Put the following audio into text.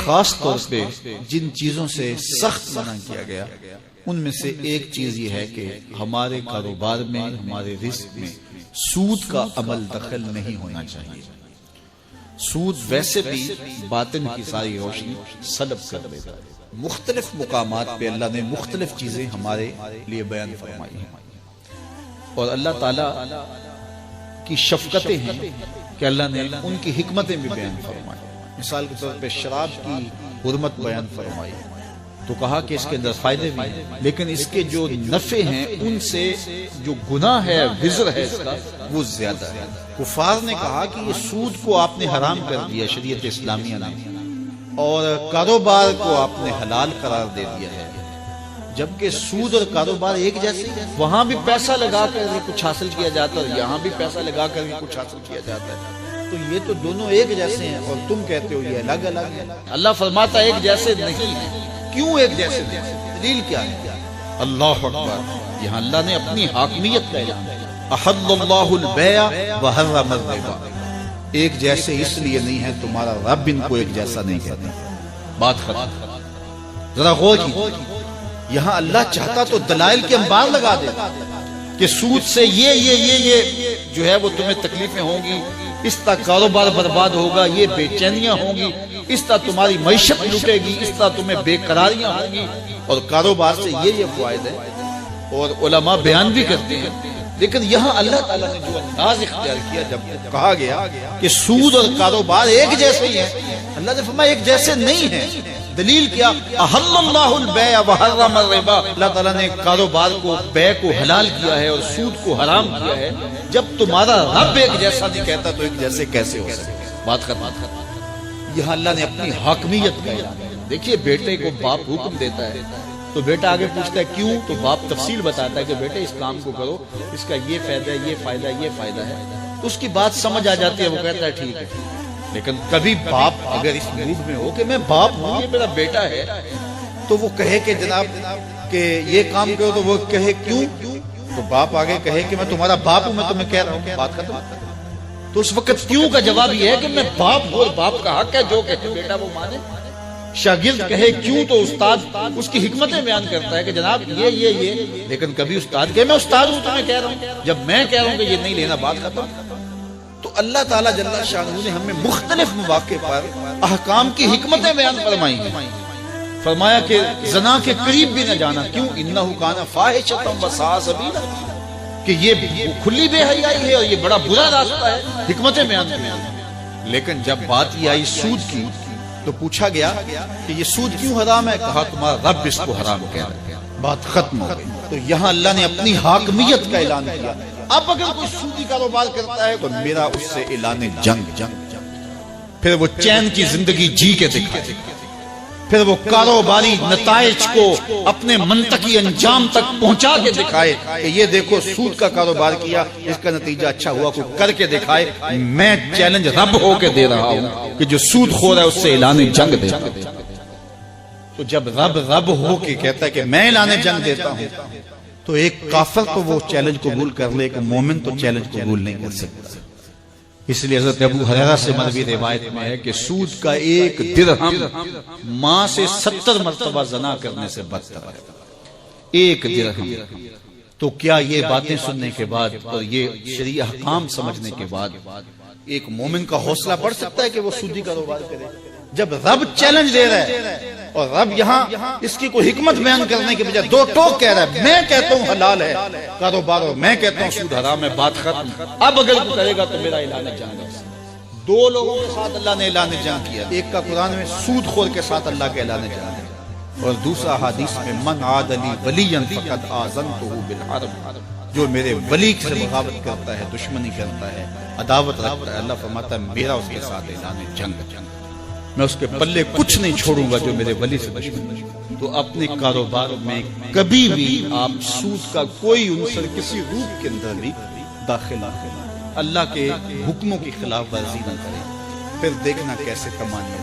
خاص طور پہ جن چیزوں سے سخت منع کیا گیا ان میں سے ایک چیز یہ ہے کہ ہمارے کاروبار میں، ہمارے رزق میں سود کا عمل دخل نہیں ہونا چاہیے۔ سود ویسے بھی باطن کی ساری روشنی سلب کر دیتا ہے۔ مختلف مقامات پہ اللہ نے مختلف چیزیں ہمارے لیے بیان فرمائی ہیں، اور اللہ تعالی کی شفقتیں ہیں کہ اللہ نے ان کی حکمتیں بھی بیان فرمائی۔ مثال کے طور پہ شراب کی حرمت بیان فرمائی تو کہا کہ اس کے اندر فائدے بھی ہیں، لیکن اس کے جو نفع ہیں ان سے جو گناہ ہے، وزر ہے اس کا، وہ زیادہ ہے۔ کفار نے کہا کہ یہ سود کو آپ نے حرام کر دیا شریعت اسلامیہ نے، اور کاروبار کو آپ نے حلال قرار دے دیا ہے، جبکہ سود اور کاروبار ایک جیسے، وہاں بھی پیسہ لگا کر کچھ حاصل کیا جاتا ہے، یہاں بھی پیسہ لگا کر کچھ حاصل کیا جاتا ہے، تو یہ تو دونوں ایک جیسے ہیں، اور تم کہتے ہو یہ الگ الگ ہے۔ اللہ فرماتا ہے ایک جیسے نہیں ہے۔ کیوں ایک جیسے نہیں؟ دلیل کیا ہے؟ اللہ اکبر، یہاں اللہ نے اپنی حاکمیت کا اعلان کیا، احل اللہ البیع وحرم الربا۔ ایک جیسے اس لیے نہیں ہے تمہارا رب ان کو ایک جیسا نہیں کہتا۔ بات ختم۔ ذرا غور کیجیے، یہاں اللہ چاہتا تو دلائل کے انبار لگا دیتا کہ سود سے یہ جو ہے وہ تمہیں تکلیفیں ہوں گی، اس طرح کاروبار برباد ہوگا، یہ بے چینیاں ہوں گی، اس طرح تمہاری معیشت لٹے گی، اس طرح تمہیں بے قراریاں ہوں گی، اور کاروبار سے یہ فوائد ہے، اور علماء بیان بھی کرتے ہیں۔ لیکن یہاں اللہ تعالیٰ نے جو انداز اختیار کیا، جب کہا گیا کہ سود اور کاروبار ایک جیسے ہی ہیں، اللہ نے فرمایا ایک جیسے نہیں ہیں۔ دلیل کیا؟ احل اللہ البیع وحرم الربا۔ اللہ تعالیٰ نے کاروبار کو، بیع کو حلال کیا ہے اور سود کو حرام کیا ہے۔ جب تمہارا رب ایک جیسا نہیں کہتا تو ایک جیسے کیسے ہو سکتے؟ بات ختم۔ یہاں اللہ نے اپنی حاکمیت کا اعلان کیا۔ دیکھیے، بیٹے کو باپ حکم دیتا ہے تو بیٹا آگے پوچھتا ہے کیوں، تو باپ تفصیل بتاتا ہے کہ بیٹے اس کام کو کرو، اس کا یہ فائدہ ہے، یہ فائدہ ہے، یہ فائدہ ہے، تو اس کی بات سمجھ آ جاتی ہے، وہ کہتا ہے ٹھیک ہے۔ لیکن کبھی باپ اگر اس موڈ میں ہو کہ میں باپ ہوں، یہ میرا بیٹا ہے، تو وہ کہے کہ جناب کہ یہ کام کرو، تو وہ کہے کیوں، تو باپ آگے کہے کہ میں تمہارا باپ ہوں، میں تمہیں کہہ رہا ہوں، بات ختم۔ تو اس وقت کیوں کا جواب یہ ہے کہ میں باپ ہوں اور باپ کا حق ہے جو کہتے بیٹا وہ مانے۔ شاگرد کہے کیوں، تو استاد اس کی حکمتیں بیان کرتا ہے کہ جناب یہ، لیکن کبھی استاد کہے میں استاد ہوں تو میں کہہ رہا ہوں، جب میں کہہ رہا ہوں کہ یہ نہیں لینا، بات ختم۔ تو اللہ تعالیٰ جل شانہ نے ہمیں مختلف مواقع پر احکام کی حکمتیں بیان فرمائی ہیں۔ فرمایا کہ زنا کے قریب بھی نہ جانا، کیوں؟ انہ کان فاحشۃ وساء سبیلا، کہ یہ کھلی بے حیائی ہے اور یہ بڑا برا راستہ ہے، حکمتیں بیان کی۔ لیکن جب بات یہ آئی سود کی تو پوچھا گیا کہ یہ سود کیوں حرام ہے؟ کہا تمہارا رب اس کو حرام کہہ رہا ہے، بات ختم ہو گئی۔ تو یہاں اللہ نے اپنی حاکمیت کا اعلان کیا۔ اب اگر کوئی سودی کاروبار کرتا ہے تو میرا اس سے اعلان جنگ، پھر وہ چین کی زندگی جی کے دکھائے، پھر وہ کاروباری نتائج کو اپنے منطقی انجام تک پہنچا کے دکھائے کہ یہ دیکھو سود کا کاروبار کیا، اس کا نتیجہ اچھا ہوا، کو کر کے دکھائے۔ میں چیلنج رب ہو کے دے رہا ہوں کہ جو سود خور ہے اس سے اعلان جنگ دے۔ تو جب رب ہو کے کہتا ہے کہ میں اعلان جنگ دیتا ہوں، تو ایک کافر تو وہ چیلنج قبول کر لے، کہ مومن تو چیلنج قبول نہیں کر سکتا۔ اس لیے حضرت ابو ہریرہ سے مروی روایت میں ہے کہ سود کا ایک درہم ماں سے 70 مرتبہ زنا کرنے سے بدتر ہے، ایک درہم۔ تو کیا یہ باتیں سننے کے بعد اور یہ شرعی احکام سمجھنے کے بعد ایک مومن کا حوصلہ بڑھ سکتا ہے کہ وہ سودی کاروبار کرے؟ جب رب چیلنج دے رہا ہے اور رب یہاں اس کی کوئی حکمت بیان کرنے کے بجائے دو ٹوک کہہ رہا ہے، میں کہتا ہوں حلال ہے کاروبار اور میں کہتا ہوں سود حرام ہے، بات ختم۔ اب اگر کوئی کرے گا تو میرا اعلان جنگ ہے۔ دو لوگوں کے ساتھ اللہ نے اعلان جنگ کیا، ایک کا قرآن میں سود خور کے ساتھ اللہ کے اعلان جنگ ہے، اور دوسرا حدیث میں من عاد لی ولیا فقد آذنتہ بالحرب، جو میرے ولی سے بغاوت کرتا ہے، دشمنی کرتا ہے، عداوت رکھتا ہے، اللہ فرماتا ہے میرا اس کے ساتھ اعلان جنگ، میں اس کے پلے کچھ نہیں چھوڑوں گا جو میرے ولی سے دشمنی۔ تو اپنے کاروبار میں کبھی بھی آپ سود کا کوئی عنصر کسی روپ کے اندر بھی داخل نہ، اللہ کے حکموں کی خلاف ورزی نہ کریں، پھر دیکھنا کیسے کمانے